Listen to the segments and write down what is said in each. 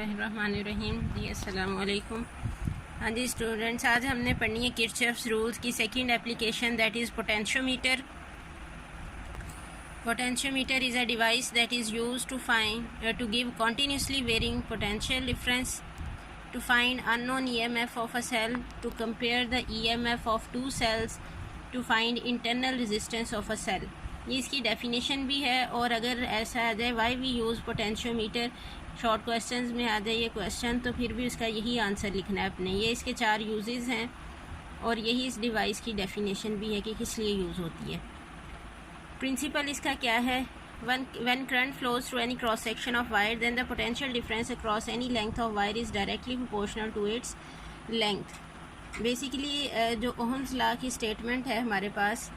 बिस्मिल्लाहिर्रहमानिर्रहीम जी अस्सलाम वालेकुम। हाँ जी स्टूडेंट्स, आज हमने पढ़नी है किरचॉफ्स रूल्स की second application, that is potentiometer. Potentiometer is a device that is used to give continuously varying potential difference, to find unknown EMF of a cell, to compare the EMF of two cells, to find internal resistance of a cell। ये इसकी definition भी है। और अगर ऐसा आ जाए why we use potentiometer, short questions में आ जाए ये क्वेश्चन, तो फिर भी उसका यही आंसर लिखना है अपने। ये इसके 4 यूजेस हैं और यही इस डिवाइस की डेफिनेशन भी है कि किस लिए यूज़ होती है। प्रिंसिपल इसका क्या है? when current flows through any cross section of wire, then the potential difference across any length of wire is directly proportional to its length। Basically जो ओहम्स लॉ की स्टेटमेंट है हमारे पास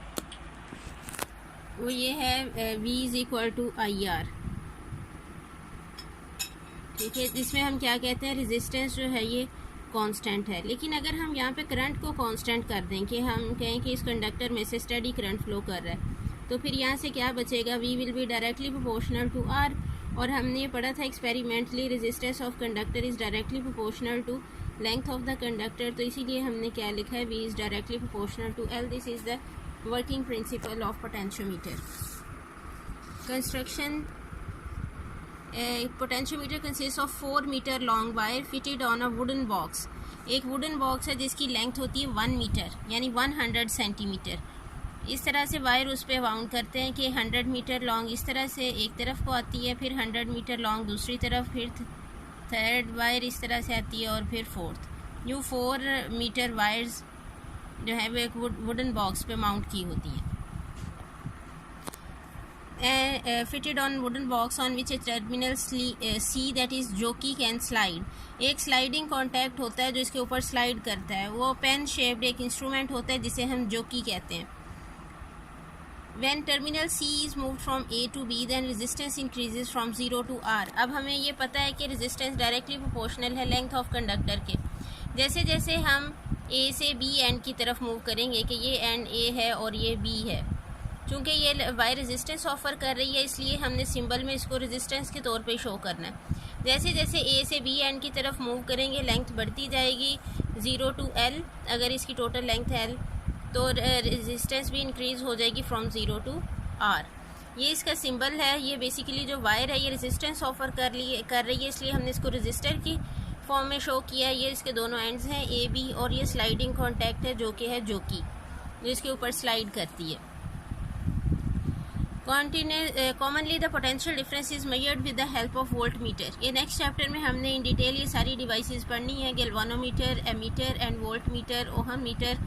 वो ये है, V is equal to I R. ठीक है, जिसमें हम क्या कहते हैं, रेजिस्टेंस जो है ये कांस्टेंट है। लेकिन अगर हम यहाँ पे करंट को कांस्टेंट कर दें कि हम कहें कि इस कंडक्टर में से स्टडी करंट फ्लो कर रहा है, तो फिर यहाँ से क्या बचेगा, V will be directly proportional to R। और हमने ये पढ़ा था experimentally, resistance of conductor is directly proportional to length of the conductor. तो इसीलिए हमने क्या लिखा है, V is directly proportional to L। This is the working principle of potentiometer. Construction, potentiometer consist of 4 metre long wire fitted on a wooden box. एक wooden box है जिसकी length होती है 1 मीटर यानी 100 सेंटीमीटर। इस तरह से वायर उस पर वाउंड करते हैं कि 100 मीटर लॉन्ग इस तरह से एक तरफ को आती है, फिर 100 मीटर लॉन्ग दूसरी तरफ, फिर थर्ड वायर इस तरह से आती है और फिर फोर्थ। यूँ 4 मीटर वायर्स जो है वो एक वुडन बॉक्स पे माउंट की होती है। Fitted on wooden box on which A terminal see that is जोकी कैन स्लाइड। एक स्लाइडिंग कॉन्टैक्ट होता है जो इसके ऊपर स्लाइड करता है। वो पेन शेप्ड एक इंस्ट्रूमेंट होता है जिसे हम जोकी कहते हैं। When terminal C is moved from A to B, then resistance increases from 0 to R। अब हमें ये पता है कि resistance डायरेक्टली प्रोपोर्शनल है लेंथ ऑफ कंडक्टर के। जैसे जैसे हम A से B एंड की तरफ मूव करेंगे कि ये एंड A है और ये B है, चूँकि ये वायर रेजिस्टेंस ऑफर कर रही है इसलिए हमने सिंबल में इसको रेजिस्टेंस के तौर पे शो करना है। जैसे जैसे A से B एंड की तरफ मूव करेंगे लेंथ बढ़ती जाएगी 0 to L। अगर इसकी टोटल लेंथ L तो रेजिस्टेंस भी इंक्रीज़ हो जाएगी फ्रॉम 0 to R। ये इसका सिंबल है। ये बेसिकली जो वायर है ये रेजिस्टेंस ऑफर कर रही है इसलिए हमने इसको रेजिस्टर की फॉर्म में शो किया है। ये इसके दोनों एंड्स हैं A B, और ये स्लाइडिंग कॉन्टैक्ट है जो कि है जोकी, जो इसके ऊपर स्लाइड करती है। Commonly the potential difference is measured with the help of volt meter. ये नेक्स्ट चैप्टर में हमने इन डिटेल ये सारी डिवाइसेस पढ़नी है, galvanometer, ammeter and volt meter, ohm meter.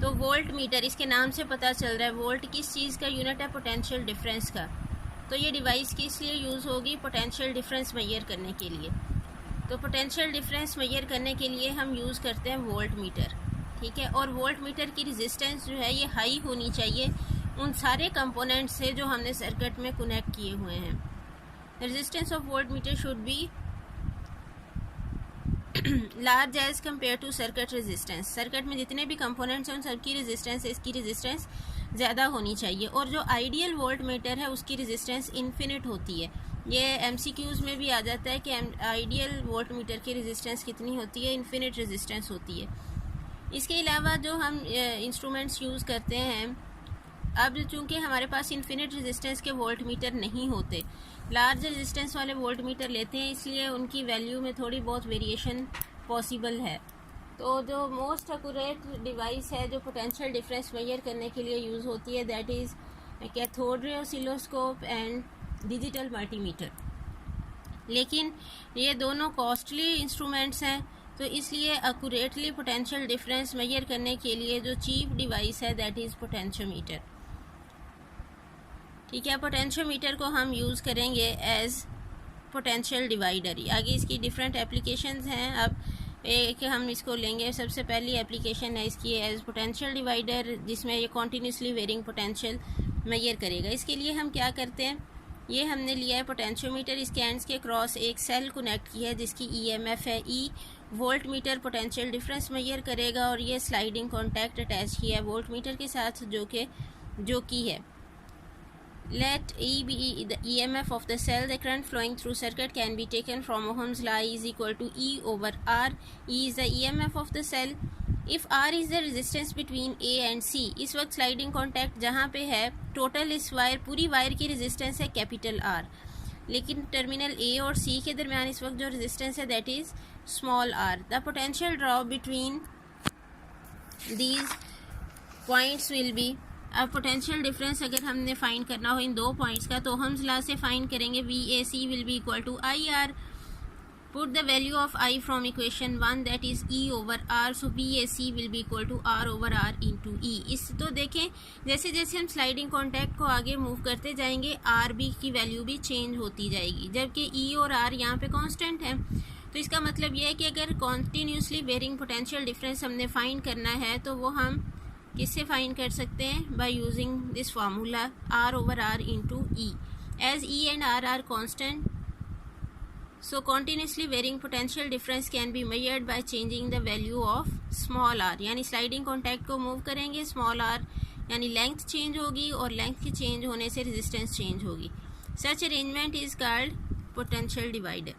तो वोल्ट मीटर, इसके नाम से पता चल रहा है वोल्ट किस चीज़ का यूनिट है, पोटेंशियल डिफरेंस का। तो ये डिवाइस किस लिए यूज़ होगी, पोटेंशियल डिफरेंस मेजर करने के लिए। तो पोटेंशियल डिफरेंस मेजर करने के लिए हम यूज़ करते हैं वोल्ट मीटर। ठीक है, और वोल्ट मीटर की रेजिस्टेंस जो है ये हाई होनी चाहिए उन सारे कंपोनेंट्स से जो हमने सर्किट में कनेक्ट किए हुए हैं। Resistance of volt meter should be large as compare to circuit resistance. Circuit में जितने भी कंपोनेंट्स हैं उन सबकी रेजिस्टेंस, इसकी रेजिस्टेंस ज़्यादा होनी चाहिए। और जो आइडियल वोल्ट मीटर है उसकी रेजिस्टेंस इन्फिनिट होती है। ये MCQs में भी आ जाता है कि आइडियल वोल्ट मीटर की रेजिस्टेंस कितनी होती है, इन्फिनिट रेजिस्टेंस होती है। इसके अलावा जो हम इंस्ट्रूमेंट्स यूज़ करते हैं, अब चूँकि हमारे पास इन्फिनिट रेजिस्टेंस के वोल्ट मीटर नहीं होते, लार्ज रेजिस्टेंस वाले वोल्ट मीटर लेते हैं, इसलिए उनकी वैल्यू में थोड़ी बहुत वेरिएशन पॉसिबल है। तो जो मोस्ट एक्यूरेट डिवाइस है जो पोटेंशियल डिफरेंस मेजर करने के लिए यूज़ होती है, that is cathode ray oscilloscope and digital multimeter. लेकिन ये दोनों कॉस्टली इंस्ट्रूमेंट्स हैं, तो इसलिए एक्यूरेटली पोटेंशियल डिफरेंस मेजर करने के लिए जो चीप डिवाइस है दैट इज़ पोटेंशियोमीटर। ठीक है, पोटेंशियोमीटर को हम यूज़ करेंगे एज पोटेंशियल डिवाइडर। आगे इसकी डिफरेंट एप्लीकेशंस हैं। अब एक हम इसको लेंगे, सबसे पहली एप्लीकेशन है इसकी एज पोटेंशियल डिवाइडर, जिसमें ये कॉन्टीन्यूसली वेरिंग पोटेंशियल मेजर करेगा। इसके लिए हम क्या करते हैं, ये हमने लिया है पोटेंशियोमीटर, इसके एंड्स के क्रॉस एक सेल कनेक्ट की है जिसकी EMF है E। Volt meter potential difference measure करेगा और ये स्लाइडिंग कॉन्टैक्ट अटैच किया है वोल्ट मीटर के साथ जो कि है। Let E be the EMF of the cell. The current flowing through circuit can be taken from Ohm's law is equal to E over R. E is the EMF of the cell. If R is the resistance between A and C, इस वक्त sliding contact जहाँ पे है, total इस wire पूरी wire की resistance है capital R, लेकिन टर्मिनल A और C के दरमियान इस वक्त जो रेजिस्टेंस है that is small r. The potential drop between these points will be. अब पोटेंशियल डिफरेंस अगर हमने फाइंड करना हो इन दो पॉइंट्स का, तो हम लॉ से फाइंड करेंगे VAC will be equal to IR. Put the value of I from equation 1 that is E over R. So VAC will be equal to R over R into E. इस तो देखें जैसे जैसे हम sliding contact को आगे move करते जाएंगे RB की वैल्यू भी चेंज होती जाएगी, जबकि E और R यहाँ पे कांस्टेंट है. तो इसका मतलब यह है कि अगर कॉन्टीन्यूसली वेरिंग पोटेंशियल डिफरेंस हमने फाइंड करना है तो वो हम किससे फाइंड कर सकते हैं? By using this formula R over R into E. As E and R are constant, so continuously varying potential difference can be measured by changing the value of small r. यानी sliding contact को move करेंगे, small r यानी length change होगी और length के change होने से resistance change होगी. सच arrangement is called potential divider.